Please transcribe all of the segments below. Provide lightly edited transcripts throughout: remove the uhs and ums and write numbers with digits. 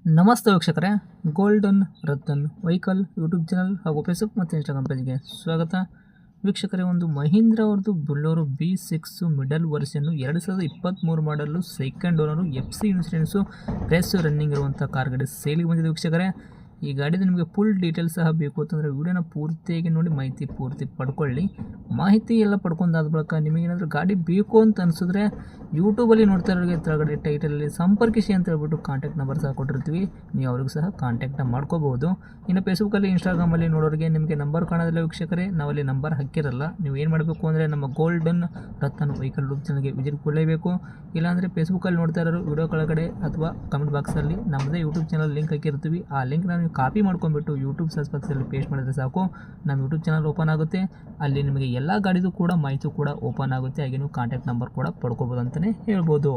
ನಮಸ್ತೆ ವೀಕ್ಷಕರೇ, golden Ratan vehicle YouTube channel ಹಾಗೂ ಫೇಸ್ಬುಕ್ ಮತ್ತು ಇನ್ಸ್ಟಾಗ್ರಾಮ್ ಪೇಜ್ಗೆ ಸ್ವಾಗತ. ವೀಕ್ಷಕರೇ, ಒಂದು ಮಹೀಂದ್ರ ಅವ್ರದ್ದು ಬುಲೋರೋ B6 ಮಿಡಲ್ ವರ್ಷನ್ನು 2023 ಮಾಡಲು ಸೆಕೆಂಡ್ ಓನರು FC ಇನ್ಸೂರೆನ್ಸು ರೇಸ್ ರನ್ನಿಂಗ್ ಇರುವಂಥ ಕಾರ್ ಗಾಡಿ ಸೇಲಿಗೆ ಬಂದಿದೆ ವೀಕ್ಷಕರೇ. ಈ ಗಾಡಿದು ನಿಮಗೆ ಫುಲ್ ಡೀಟೇಲ್ಸ್ ಸಹ ಬೇಕು ಅಂತಂದರೆ ವಿಡಿಯೋನ ಪೂರ್ತಿಯಾಗಿ ನೋಡಿ ಮಾಹಿತಿ ಪೂರ್ತಿ ಪಡ್ಕೊಳ್ಳಿ. ಮಾಹಿತಿ ಎಲ್ಲ ಪಡ್ಕೊಂಡಾದ ಬಳಿಕ ನಿಮಗೇನಾದರೂ ಗಾಡಿ ಬೇಕು ಅಂತ ಅನಿಸಿದ್ರೆ ಯೂಟ್ಯೂಬಲ್ಲಿ ನೋಡ್ತಾ ಇರೋರಿಗೆ ಕೆಳಗಡೆ ಟೈಟಲಲ್ಲಿ ಸಂಪರ್ಕಿಸಿ ಅಂತ ಹೇಳ್ಬಿಟ್ಟು ಕಾಂಟ್ಯಾಕ್ಟ್ ನಂಬರ್ ಸಹ ಕೊಟ್ಟಿರ್ತೀವಿ, ನೀವು ಅವ್ರಿಗೂ ಸಹ ಕಾಂಟ್ಯಾಕ್ಟ್ನ ಮಾಡ್ಕೋಬೋದು. ಇನ್ನು ಫೇಸ್ಬುಕ್ಕಲ್ಲಿ ಇನ್ಸ್ಟಾಗ್ರಾಮಲ್ಲಿ ನೋಡೋರಿಗೆ ನಿಮಗೆ ನಂಬರ್ ಕಾಣೋದಿಲ್ಲ ವೀಕ್ಷಕರೇ, ನಾವಲ್ಲಿ ನಂಬರ್ ಹಾಕಿರಲ್ಲ. ನೀವು ಏನು ಮಾಡಬೇಕು ಅಂದರೆ ನಮ್ಮ ಗೋಲ್ಡನ್ ರತನ್ ವೆಹಿಕಲ್ ಯೂಟ್ಯೂಬ್ ಚಾನಲ್ಗೆ ವಿಸಿಟ್ ಕೊಡಲೇಬೇಕು. ಇಲ್ಲಾಂದರೆ ಫೇಸ್ಬುಕ್ಕಲ್ಲಿ ನೋಡ್ತಾ ಇರೋರು ವಿಡಿಯೋ ಕೆಳಗಡೆ ಅಥವಾ ಕಮೆಂಟ್ ಬಾಕ್ಸಲ್ಲಿ ನಮ್ಮದೇ ಯೂಟ್ಯೂಬ್ ಚಾನಲ್ ಲಿಂಕ್ ಹಾಕಿರ್ತೀವಿ. ಆ ಲಿಂಕ್ನ ನೀವು ಕಾಪಿ ಮಾಡ್ಕೊಂಡ್ಬಿಟ್ಟು ಯೂಟ್ಯೂಬ್ ಸರ್ಚ್ ಬಾಕ್ಸಲ್ಲಿ ಪೇಸ್ಟ್ ಮಾಡಿದ್ರೆ ಸಾಕು, ನಮ್ಮ ಯೂಟ್ಯೂಬ್ ಚಾನಲ್ ಓಪನ್ ಆಗುತ್ತೆ. ಅಲ್ಲಿ ನಿಮಗೆ ಎಲ್ಲ ಗಾಡಿದು ಕೂಡ ಮಾಹಿತಿ ಕೂಡ ಓಪನ್ ಆಗುತ್ತೆ. ಹಾಗೆ ನೀವು ಕಾಂಟ್ಯಾಕ್ಟ್ ನಂಬರ್ ಕೂಡ ಪಡ್ಕೋಬೋದು ಅಂತಲೇ ಹೇಳ್ಬೋದು.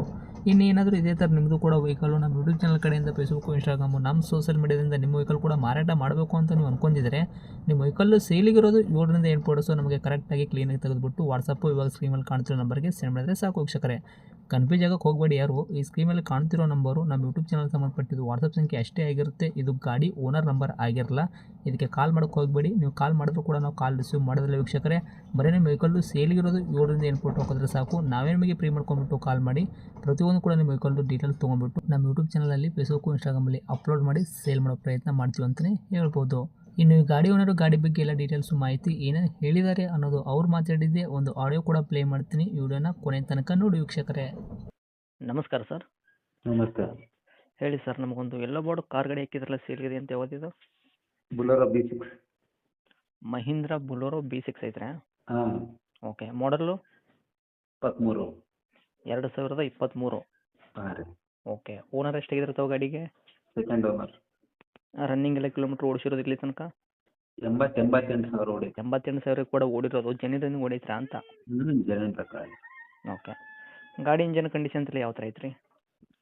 ಇನ್ನೇನಾದರೂ ಇದೇ ಥರ ನಿಮ್ಮದು ಕೂಡ ವೆಹಿಕಲ್ಲು ನಮ್ಮ ಯೂಟ್ಯೂಬ್ ಚಾನಲ್ ಕಡೆಯಿಂದ ಫೇಸ್ಬುಕ್ಕು, ಇನ್ಸ್ಟಾಗ್ರಾಮು, ನಮ್ಮ ಸೋಷಿಯಲ್ ಮೀಡಿಯಾದಿಂದ ನಿಮ್ಮ ವೆಹಿಕಲ್ ಕೂಡ ಮಾರಾಟ ಮಾಡಬೇಕು ಅಂತ ನೀವು ಅಂದ್ಕೊಂಡಿದ್ರೆ, ನಿಮ್ಮ ವೆಹಿಕಲ್ಲು ಸೇಲಿಗಿರೋದು 7ರಿಂದ 8 ಫೋಟೋಸು ನಮಗೆ ಕರೆಕ್ಟಾಗಿ ಕ್ಲೀನಾಗಿ ತೆಗೆದುಬಿಟ್ಟು ವಾಟ್ಸಪ್ಪು ಇವಾಗ ಸ್ಕ್ರೀನಲ್ಲಿ ಕಾಣ್ತಿರೋ ನಂಬರ್ಗೆ ಸೆಂಡ್ ಮಾಡಿದ್ರೆ ಸಾಕು ವೀಕ್ಷಕರೇ. ಕನ್ಫ್ಯೂಸ್ ಆಗಕ್ಕೆ ಹೋಗಬೇಡಿ ಯಾರು. ಈ ಸ್ಕ್ರೀನಲ್ಲಿ ಕಾಣ್ತಿರೋ ನಂಬರು ನಮ್ಮ ಯೂಟ್ಯೂಬ್ ಚಾನಲ್ ಸಂಬಂಧಪಟ್ಟಿದ್ದು ವಾಟ್ಸಪ್ ಸಂಖ್ಯೆ ಅಷ್ಟೇ ಆಗಿರುತ್ತೆ. ಇದು ಗಾಡಿ ಓನರ್ ನಂಬರ್ ಆಗಿರಲ್ಲ. ಇದಕ್ಕೆ ಕಾಲ್ ಮಾಡೋಕ್ಕೆ ಹೋಗಬೇಡಿ. ನೀವು ಕಾಲ್ ಮಾಡಿದ್ರು ಕೂಡ ನಾವು ಕಾಲ್ ರಿಸೀವ್ ಮಾಡೋದಿಲ್ಲ ವೀಕ್ಷಕರೇ. ಬರೀ ನಿಮ್ಮ ವೆಹಿಕಲ್ಲು ಸೇಲಿಗಿರೋದು 7ರಿಂದ 8 ಫೋಟೋ ಹಾಕಿದ್ರೆ ಸಾಕು. ನಾವೇ ನಿಮಗೆ ಪ್ರೀ ಮಾಡ್ಕೊಂಡ್ಬಿಟ್ಟು ಕಾಲ್ ಮಾಡಿ ಪ್ರತಿಯೊಂದು ಕೂಡ ನಿಮ್ಮ ವೆಹಿಕಲ್ದು ಡೀಟೇಲ್ಸ್ ತೊಗೊಂಡ್ಬಿಟ್ಟು ನಮ್ಮ ಯೂಟ್ಯೂಬ್ ಚಾನಲಲ್ಲಿ ಫೇಸ್ಬುಕ್ಕು, ಇನ್ಸ್ಟಾಗ್ರಾಮಲ್ಲಿ ಅಪ್ಲೋಡ್ ಮಾಡಿ ಸೇಲ್ ಮಾಡೋ ಪ್ರಯತ್ನ ಮಾಡ್ತೀವಿ ಅಂತಲೇ ಹೇಳ್ಬೋದು. ಇನ್ನು ಈ ಗಾಡಿ ಓನರು ಗಾಡಿ ಬಗ್ಗೆ ಎಲ್ಲ ಡೀಟೇಲ್ಸು ಮಾಹಿತಿ ಏನೇನು ಹೇಳಿದ್ದಾರೆ ಅನ್ನೋದು ಅವ್ರು ಮಾತಾಡಿದ್ದೆ ಒಂದು ಆಡಿಯೋ ಕೂಡ ಪ್ಲೇ ಮಾಡ್ತೀನಿ. ವಿಡಿಯೋನ ಕೊನೆ ತನಕ ನೋಡಿ ವೀಕ್ಷಕರೇ. ನಮಸ್ಕಾರ ಸರ್. ನಮಸ್ಕಾರ. ಹೇಳಿ ಸರ್, ನಮಗೊಂದು ಎಲ್ಲೋ ಬೋರ್ಡ್ ಕಾರ್ ಗಾಡಿ ಹಾಕಿದ್ರಲ್ಲ ಸೇಲ್ಗಿದೆ ಅಂತ ಯಾವ್ದಿದು? Bolero B6. Mahindra Bolero B6 ಐತ್ರಾ? ಹಾಂ, ಓಕೆ. ಮಾಡಲು 23. 2023. ಹಾಂ ರೀ. ಓಕೆ. ಓನರ್ ಎಷ್ಟಾಗಿದ್ರೆ ತಾವು ಗಾಡಿಗೆ? Second owner. ರನ್ನಿಂಗ್ ಎಲ್ಲ ಕಿಲೋಮೀಟ್ರ್ ಓಡಿಸಿರೋದು ಇಲ್ಲಿ ತನಕ? 88 ಸಾವಿರ ಓಡಿ. 88,000 ಕೂಡ ಓಡಿರೋದು. ಜೆನ್ಯೂನ್ ರನ್ನಿಂಗ್ ಓಡೈತ್ರಾ ಅಂತ? ಜನ ಪ್ರಕಾರ. ಓಕೆ. ಗಾಡಿ ಇಂಜನ್ ಕಂಡೀಷನ್ ಎಲ್ಲ ಯಾವ ಥರ ಐತ್ರಿ?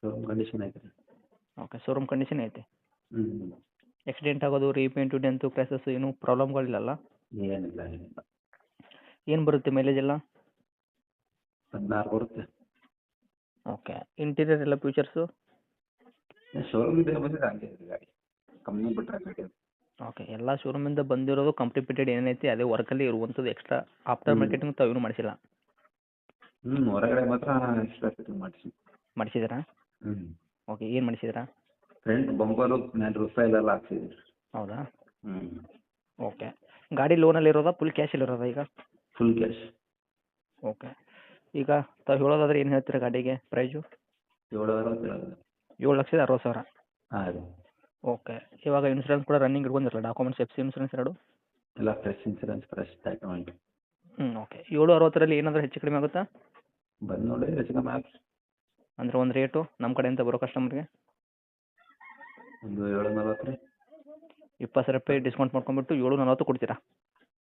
ಶೋರೂಮ್ ಕಂಡೀಷನ್ ಐತೆ ರೀ. ಓಕೆ. ಶೋರೂಮ್ ಕಂಡೀಷನ್ ಐತೆ. ಹ್ಞೂ. ಆಕ್ಸಿಡೆಂಟ್ ಆಗೋದು, ರೀಪೇಂಟು, ಡೆಂತು, ಕ್ರ್ಯಾಸಸ್ ಏನೂ ಪ್ರಾಬ್ಲಮ್ಗಳಿಲ್ಲಲ್ಲ? ಏನಿಲ್ಲ. ಏನು ಬರುತ್ತೆ ಮೈಲೇಜ್ ಎಲ್ಲ? 16 ಬರುತ್ತೆ. ಓಕೆ. ಇಂಟೀರಿಯರ್ ಎಲ್ಲ ಫ್ಯೂಚರ್ಸು? ಶೋರೂಮ್ ಇದೆ ಬಂದಿದೆ ಹಂಗೆ ಇದೆ ಗಾಡಿ. ಕಂಪ್ನಿ ಬಿಟ್ಟರೆ ಗಾಡಿ. ಓಕೆ. ಎಲ್ಲ ಶೋರೂಮಿಂದ ಬಂದಿರೋದು ಕಂಪ್ಲೀಟೆಡ್ ಏನೈತಿ ಅದೇ ವರ್ಕಲ್ಲಿ ಇರುವಂಥದ್ದು. ಎಕ್ಸ್ಟ್ರಾ ಆಫ್ಟರ್ ಮಾರ್ಕೆಟಿಂಗ್ ತಾವು ಏನೂ ಮಾಡಿಸಿಲ್ಲ? ಹೊರಗಡೆ ಮಾತ್ರ ಎಕ್ಸ್ಟ್ರಾ ಫಿಟ್ಟಿಂಗ್ ಮಾಡಿಸಿದ್ದೀರಾ? ಓಕೆ. ಏನು ಮಾಡಿಸಿದ್ದೀರಾ? ಫ್ರಂಟ್ ಬಂಪರು ಮೇಲೆ ರೂಫ್ ಎಲ್ಲ ಹಾಕ್ಸಿದ್ದೀವಿ. ಹೌದಾ? ಹ್ಞೂ. ಓಕೆ. ಗಾಡಿ ಲೋನಲ್ಲಿ ಇರೋದಾ ಫುಲ್ ಕ್ಯಾಶಲ್ಲಿ ಇರೋದಾ ಈಗ? Full cash. ಓಕೆ. ಈಗ ತಾವು ಹೇಳೋದಾದ್ರೆ ಏನು ಹೇಳ್ತೀರಾ ಗಾಡಿಗೆ ಪ್ರೈಸು? 7,60,000. ಹಾಂ ರೀ. ಓಕೆ. ಇವಾಗ ಇನ್ಸೂರೆನ್ಸ್ ಕೂಡ ರನ್ನಿಂಗ್ ಇಟ್ಕೊಂಡಿರಲ್ಲ, ಡಾಕ್ಯುಮೆಂಟ್ಸ್, FC ಇನ್ಸೂರೆನ್ಸ್ ಎರಡು? ಎಲ್ಲ fresh insurance, fresh document. Okay. 7,60,000 ಏನಾದರೂ ಹೆಚ್ಚು ಕಡಿಮೆ ಆಗುತ್ತಾ? ಬಂದು ನೋಡಿ ಹೆಚ್ಚು ಕಮ್ಮಿ ಆಗ್ತದೆ. ಅಂದರೆ ಒಂದು ರೇಟು ನಮ್ಮ ಕಡೆಯಿಂದ ಬರೋ ಕಸ್ಟಮರ್ಗೆ? ಒಂದು 7,40 ರೀ. 20,000 ರೂಪಾಯಿ ಡಿಸ್ಕೌಂಟ್ ಮಾಡ್ಕೊಂಡ್ಬಿಟ್ಟು 7,40 ಕೊಡ್ತೀರಾ?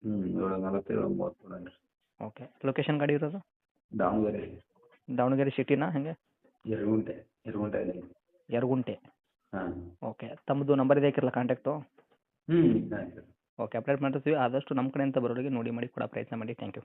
7,40, 7,30 ಕೊಡೋಣ. ಓಕೆ. ಲೊಕೇಶನ್ ಗಾಡಿ ಇರೋದು? ದಾವಣಗೆರೆ. ದಾವಣಗೆರೆ ಸಿಟಿನಾ ಹೇಗೆ? ಯರಗುಂಟೆ. ಯರಗುಂಟೆ. ಹಾಂ. ಓಕೆ. ತಮ್ಮದು ನಂಬರ್ ಇದೆ ಹಾಕಿರಲ್ಲ ಕಾಂಟ್ಯಾಕ್ಟು? ಆಯ್ತು. ಓಕೆ. ಅಪ್ಡೇಟ್ ಮಾಡಿರ್ತೀವಿ. ಆದಷ್ಟು ನಮ್ಮ ಕಡೆಯಿಂದ ಬರೋರಿಗೆ ನೋಡಿ ಮಾಡಿ ಕೊಡೋ ಪ್ರಯತ್ನ ಮಾಡಿ. Thank you.